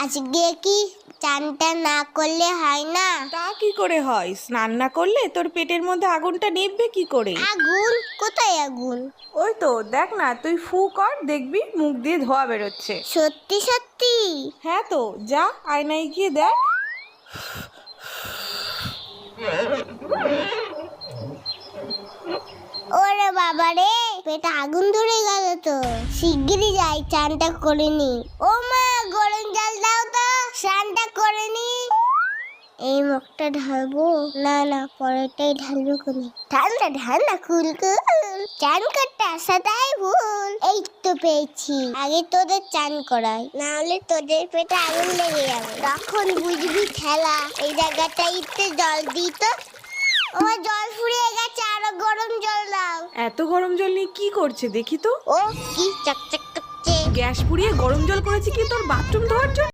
আজকে কি চানটা না করলে হয় না? তা কি করে হয়? স্নান না করলে তোর পেটের মধ্যে আগুনটা নিভবে কি করে? আগুন? কোথায় আগুন? ওই তো দেখ না, তুই ফু কর, দেখবি মুখ দিয়ে ধোঁয়া বেরোচ্ছে। সত্যি সত্যি? হ্যাঁ তো, যা আয়নায় গিয়ে দেখ। ওরে বাবা রে, পেটে আগুন ধরে গেল তো। শিগগিরই যাই, চানটা করে নি। ও মা, গরম জল দাও তো, স্নানটা করে নি। এই মুখটা ঢালবো? না না, পরেরটাই ঢালবো কোনি। ঠান্ডা ঠান্ডা কুলকুল। চান করতে আসাটাই ভুল। এই তো পেয়েছি, আগে তোদের চান করাই, না হলে তোদের পেটে আগুন লেগে যাবে। তখন বুঝবি খেলা। এই জায়গাটা একটু জল দিই তো। আমার জল ফুরিয়ে গেছে, আরো গরম জল দাও। এত গরম জল নিয়ে কি করছে দেখি তো। ও কি চকচক করছে। গ্যাস পুড়িয়ে গরম জল করেছে কি তোর বাথরুম ধোয়ার জন্য?